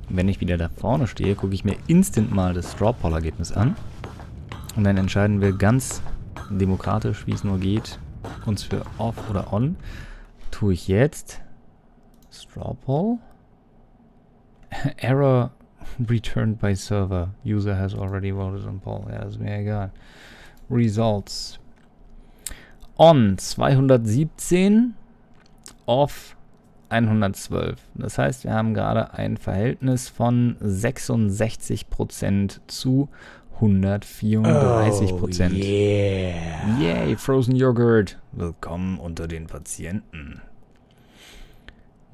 wenn ich wieder da vorne stehe, gucke ich mir instant mal das Straw-Poll-Ergebnis an. Und dann entscheiden wir ganz demokratisch, wie es nur geht, uns für Off oder On. Tue ich jetzt Straw-Poll. Error returned by server. User has already voted on poll. Ja, das ist mir egal. Results. On 217. Off 112. Das heißt, wir haben gerade ein Verhältnis von 66% zu 134%. Oh, yeah. Yay, Frozen Yogurt. Willkommen unter den Patienten.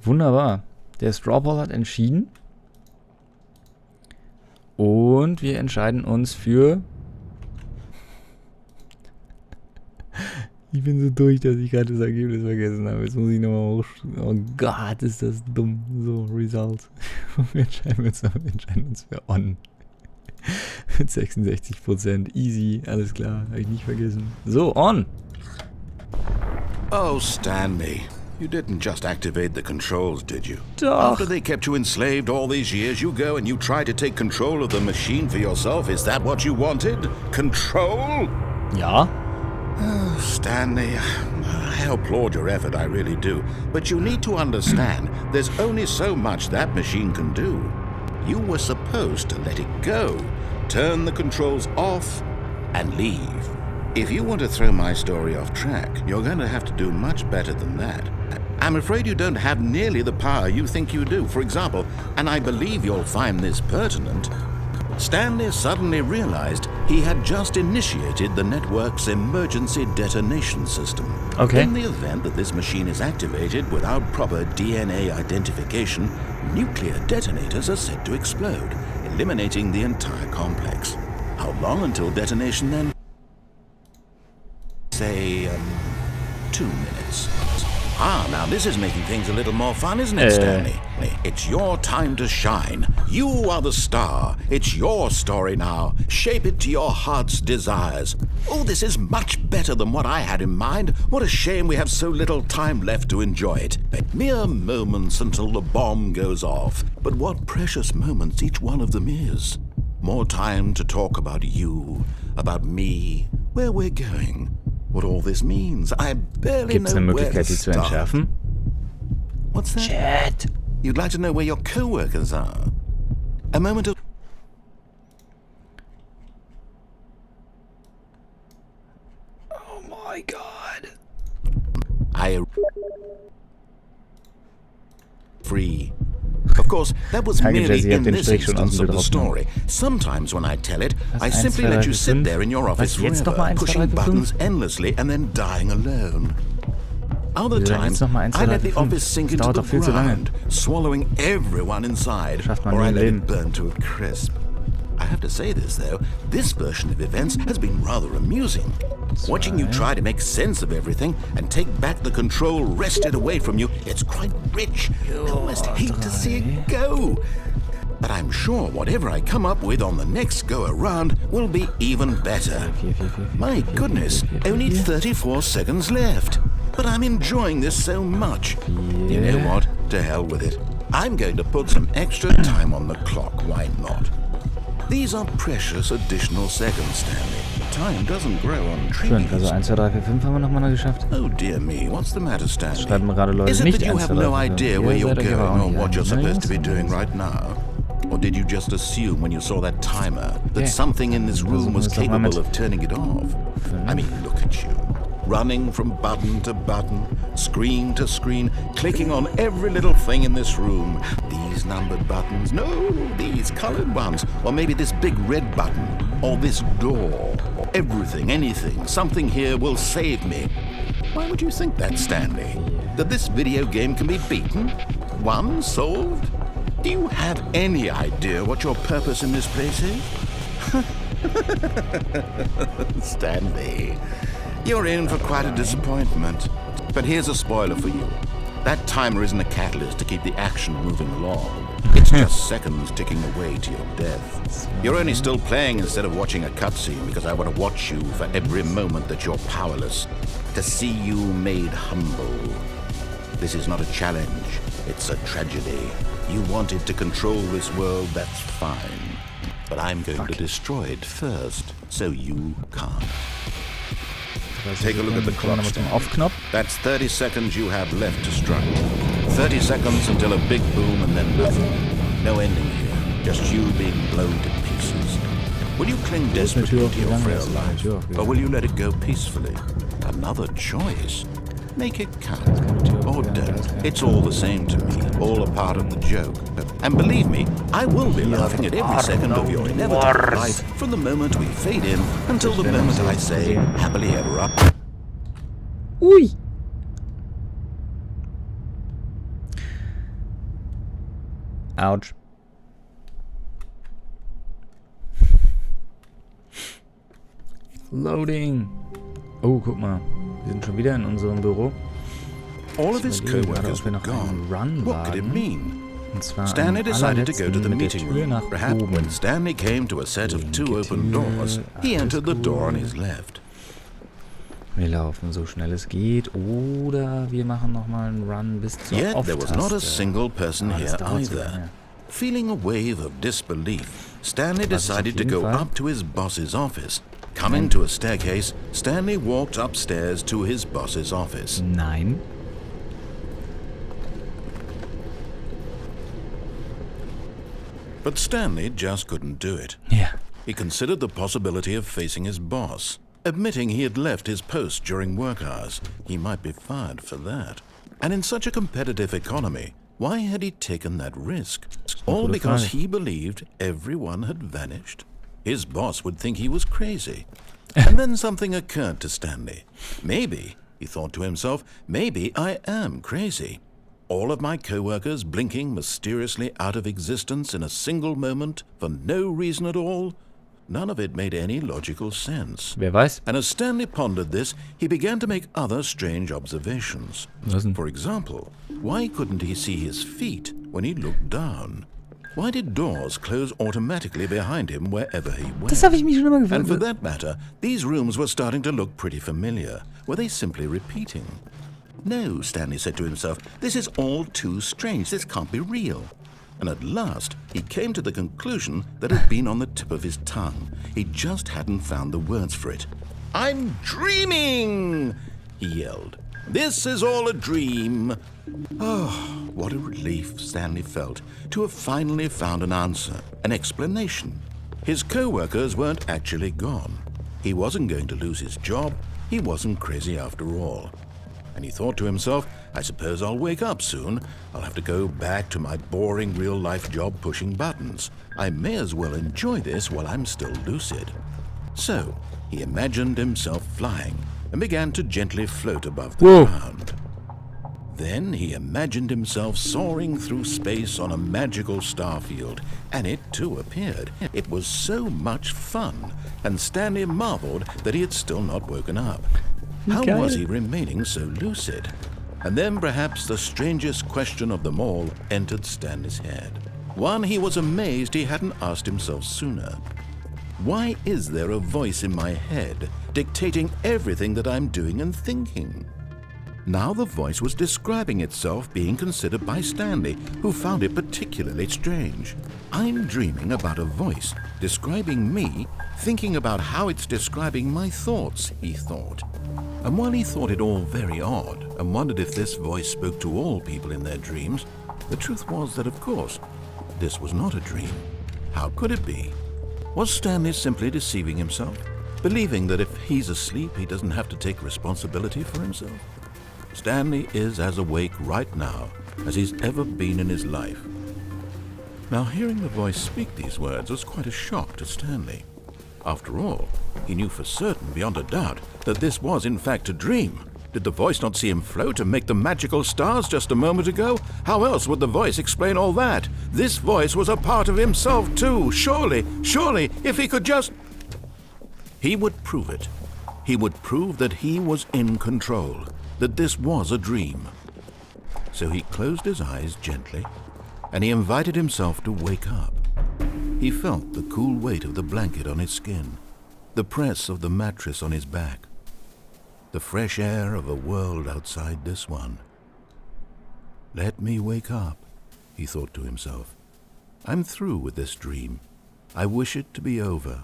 Wunderbar. Der Straw Poll hat entschieden. Und wir entscheiden uns für... Ich bin so durch, dass ich gerade das Ergebnis vergessen habe. Jetzt muss ich nochmal hoch... Oh Gott, ist das dumm. So, Results. Wir entscheiden uns für On. Mit 66%. Easy, alles klar. Habe ich nicht vergessen. So, On. Oh, Stanley. You didn't just activate the controls, did you? Doch. After they kept you enslaved all these years, you go and you try to take control of the machine for yourself. Is that what you wanted? Control? Ja. Oh, Stanley, I applaud your effort, I really do. But you need to understand, there's only so much that machine can do. You were supposed to let it go, turn the controls off, and leave. If you want to throw my story off track, you're going to have to do much better than that. I'm afraid you don't have nearly the power you think you do. For example, and I believe you'll find this pertinent, Stanley suddenly realized he had just initiated the network's emergency detonation system. Okay. In the event that this machine is activated without proper DNA identification, nuclear detonators are said to explode, eliminating the entire complex. How long until detonation then? Say, 2 minutes. Ah, now this is making things a little more fun, isn't it, Stanley? It's your time to shine. You are the star. It's your story now. Shape it to your heart's desires. Oh, this is much better than what I had in mind. What a shame we have so little time left to enjoy it. Mere moments until the bomb goes off. But what precious moments each one of them is. More time to talk about you, about me, where we're going. What all this means, I barely Gibt's know eine where Möglichkeit, to die zu start. entschärfen? What's that? Chat. You'd like to know where your co-workers are? A moment of... Oh my God. Free. Of course, that was Danke, merely Jesse, ich hab in den this Strich schon aus instance dem of the Bild story. Sometimes when I tell it, I Was, simply 1, 2, let you 3, sit 5? there in your office Was, jetzt noch mal forever, 1, 2, 3, pushing 4, 5? buttons endlessessly and then dying alone. Other Wieso denn times, jetzt noch mal 1, 2, I 3, let the 4, 5? office sink Das into dauert the doch viel zu lange. ground, swallowing everyone inside, Schafft man or nie I im let Leben. it burn to a crisp. I have to say this, though, this version of events has been rather amusing. Watching you try to make sense of everything and take back the control wrested away from you, it's quite rich. I almost hate to see it go. But I'm sure whatever I come up with on the next go-around will be even better. My goodness, only 34 seconds left. But I'm enjoying this so much. You know what? To hell with it. I'm going to put some extra time on the clock, why not? These are precious additional seconds, Stanley. Time doesn't grow on Schön, trees. also 1, 2, 3, 4, 5 haben wir nochmal geschafft. Oh dear me, what's the matter, Stanley? Schreiben gerade Leute Is it nicht that you 1, 2, have 3, 4, no 5. idea Ihr where you're seid euch aber auch going or nicht what you're einig, ne, supposed to be Jungs? doing right now? Or did you just assume when you saw that timer that Okay. something in this room was Versuchen wir es doch mal capable mit of turning it off? I mean, look at you. Running from button to button, screen to screen, clicking on every little thing in this room. These numbered buttons, no, these colored ones. Or maybe this big red button, or this door. Everything, anything, something here will save me. Why would you think that, Stanley? That this video game can be beaten? Won? Solved? Do you have any idea what your purpose in this place is? Stanley, you're in for quite a disappointment. But here's a spoiler for you. That timer isn't a catalyst to keep the action moving along. It's just seconds ticking away to your death. You're only still playing instead of watching a cutscene because I want to watch you for every moment that you're powerless, to see you made humble. This is not a challenge. It's a tragedy. You wanted to control this world, that's fine. But I'm going to destroy it first, so you can't. Take a look at the clock, Stanley. Aufknopf. That's 30 seconds you have left to struggle. 30 seconds until a big boom and then nothing. No ending here, just you being blown to pieces. Will you cling desperately to your frail life, or will you let it go peacefully? Another choice. Make it count, or don't. It's all the same to me, all a part of the joke. And believe me, I will be laughing at every second of your inevitable life from the moment we fade in until the moment I say, happily ever after. Ui! Ouch. Loading. Oh, guck mal. Wir sind schon wieder in unserem Büro. All of his co-workers were gone. What could it mean? Stanley decided to go to the meeting room. Perhaps when Stanley came to a set of 2 open doors, he entered the door on his left. Wir laufen so schnell es geht, oder wir machen nochmal einen Run bis zur Off-Taste. Yet there was not a single person here either. Feeling a wave of disbelief, Stanley decided to go up to his boss's office. Coming to a staircase, Stanley walked upstairs to his boss's office. Nein. But Stanley just couldn't do it. Yeah. He considered the possibility of facing his boss. Admitting he had left his post during work hours, he might be fired for that. And in such a competitive economy, why had he taken that risk? All because he believed everyone had vanished? His boss would think he was crazy. And then something occurred to Stanley. Maybe, he thought to himself, maybe I am crazy. All of my co-workers blinking mysteriously out of existence in a single moment for no reason at all? None of it made any logical sense. Wer weiß? And as Stanley pondered this, he began to make other strange observations. For example, why couldn't he see his feet when he looked down? Why did doors close automatically behind him wherever he went? Das habe ich mich schon immer gefragt. And for that matter, these rooms were starting to look pretty familiar. Were they simply repeating? No, Stanley said to himself, this is all too strange. This can't be real. And at last, he came to the conclusion that had been on the tip of his tongue. He just hadn't found the words for it. I'm dreaming, he yelled. This is all a dream. Oh, what a relief Stanley felt to have finally found an answer, an explanation. His co-workers weren't actually gone. He wasn't going to lose his job. He wasn't crazy after all. And he thought to himself, I suppose I'll wake up soon. I'll have to go back to my boring real-life job pushing buttons. I may as well enjoy this while I'm still lucid. So, he imagined himself flying and began to gently float above the ground. Then he imagined himself soaring through space on a magical starfield, and it too appeared. It was so much fun, and Stanley marveled that he had still not woken up. How was he remaining so lucid? And then perhaps the strangest question of them all entered Stanley's head. One he was amazed he hadn't asked himself sooner. Why is there a voice in my head dictating everything that I'm doing and thinking? Now the voice was describing itself being considered by Stanley, who found it particularly strange. I'm dreaming about a voice describing me, thinking about how it's describing my thoughts, he thought. And while he thought it all very odd and wondered if this voice spoke to all people in their dreams, the truth was that, of course, this was not a dream. How could it be? Was Stanley simply deceiving himself, believing that if he's asleep, he doesn't have to take responsibility for himself? Stanley is as awake right now as he's ever been in his life. Now, hearing the voice speak these words was quite a shock to Stanley. After all, he knew for certain, beyond a doubt, that this was in fact a dream. Did the voice not see him float and make the magical stars just a moment ago? How else would the voice explain all that? This voice was a part of himself too. Surely, if he could just... He would prove it. He would prove that he was in control, that this was a dream. So he closed his eyes gently, and he invited himself to wake up. He felt the cool weight of the blanket on his skin, the press of the mattress on his back, the fresh air of a world outside this one. Let me wake up, he thought to himself. I'm through with this dream. I wish it to be over.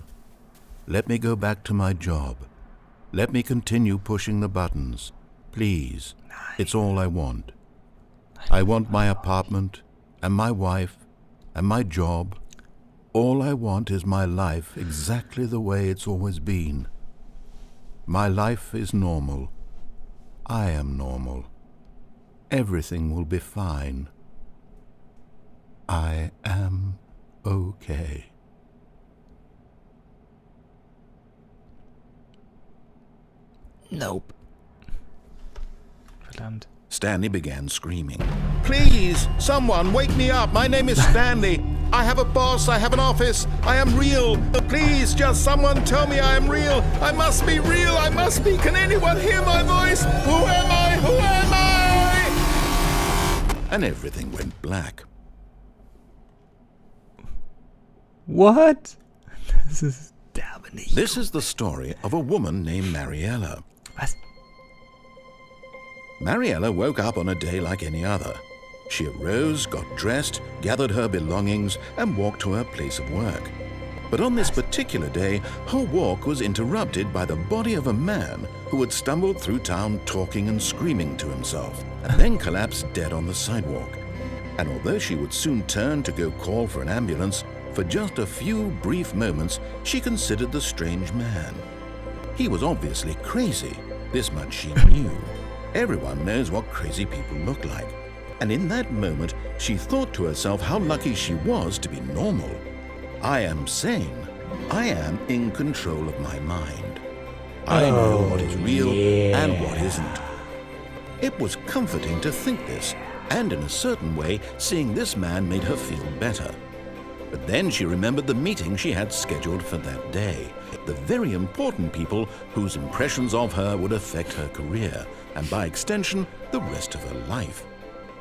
Let me go back to my job. Let me continue pushing the buttons. Please, it's all I want. I want my apartment, and my wife, and my job. All I want is my life exactly the way it's always been. My life is normal. I am normal. Everything will be fine. I am okay. Nope. Verdammt. Stanley began screaming. Please, someone, wake me up. My name is Stanley. I have a boss. I have an office. I am real. Please, just someone tell me I am real. I must be real. I must be. Can anyone hear my voice? Who am I? Who am I? And everything went black. What? Das ist derbe nicht. This is the story of a woman named Mariella. Was? Mariella woke up on a day like any other. She arose, got dressed, gathered her belongings, and walked to her place of work. But on this particular day, her walk was interrupted by the body of a man who had stumbled through town talking and screaming to himself, and then collapsed dead on the sidewalk. And although she would soon turn to go call for an ambulance, for just a few brief moments she considered the strange man. He was obviously crazy, this much she knew. Everyone knows what crazy people look like. And in that moment, she thought to herself how lucky she was to be normal. I am sane. I am in control of my mind. I know what is real and what isn't. It was comforting to think this, and in a certain way, seeing this man made her feel better. But then she remembered the meeting she had scheduled for that day. The very important people whose impressions of her would affect her career, and by extension, the rest of her life.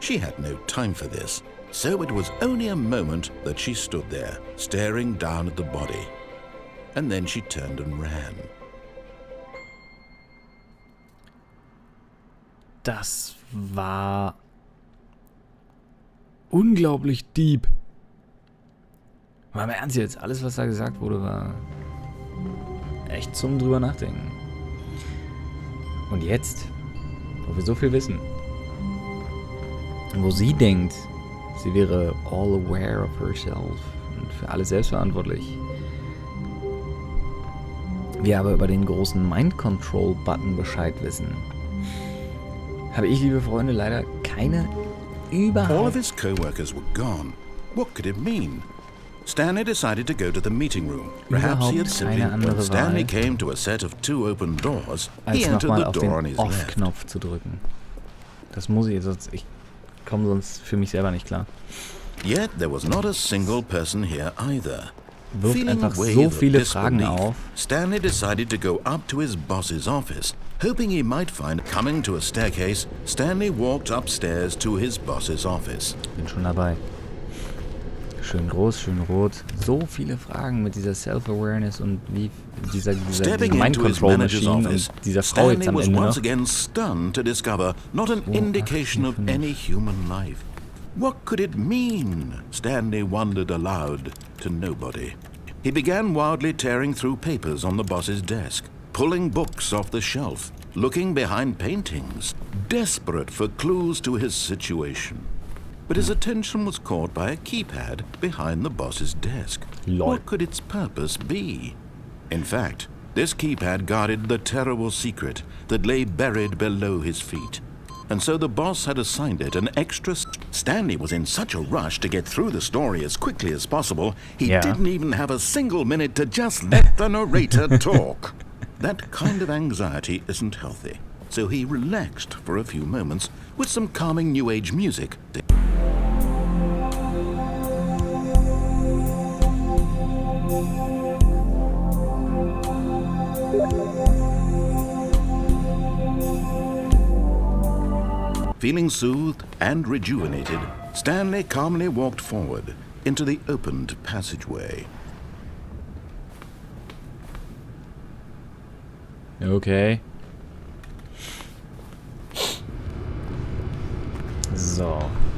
She had no time for this, so it was only a moment that she stood there, staring down at the body. And then she turned and ran. Das war unglaublich deep. Mal im Ernst jetzt, alles was da gesagt wurde, war echt zum drüber nachdenken. Und jetzt, wo wir so viel wissen, wo sie denkt, sie wäre all aware of herself und für alles selbstverantwortlich, wir aber über den großen Mind-Control-Button Bescheid wissen, habe ich, liebe Freunde, leider keine All of überhaupt... his co-workers were gone. What could it mean? Stanley decided to go to the meeting room. Perhaps he had simply, when Stanley came to a set of 2 open doors, he als entered nochmal the auf door on den his left. Off-Knopf zu drücken. Das muss ich, ich komme sonst für mich selber nicht klar. Yet there was not a single person here either. Wirft Feeling einfach a wave so of viele Fragen disbelief, auf. Stanley decided to go up to his boss's office, hoping he might find. Coming to a staircase, Stanley walked upstairs to his boss's office. Bin schon dabei. Schön groß, schön rot. So viele Fragen mit dieser Self-Awareness und wie dieser Stepping into his manager's Mind-Control-Machine office, und dieser Frau jetzt Stanley am was Ende once noch. again stunned to discover not an indication of any human life. What could it mean? Stanley wondered aloud to nobody. He began wildly tearing through papers on the boss's desk, pulling books off the shelf, looking behind paintings, desperate for clues to his situation. But his attention was caught by a keypad behind the boss's desk. What could its purpose be? In fact, this keypad guarded the terrible secret that lay buried below his feet. And so the boss had assigned it an extra... Stanley was in such a rush to get through the story as quickly as possible, he didn't even have a single minute to just let the narrator talk. That kind of anxiety isn't healthy. So he relaxed for a few moments with some calming New Age music. Feeling soothed and rejuvenated, Stanley calmly walked forward into the opened passageway. Okay. So.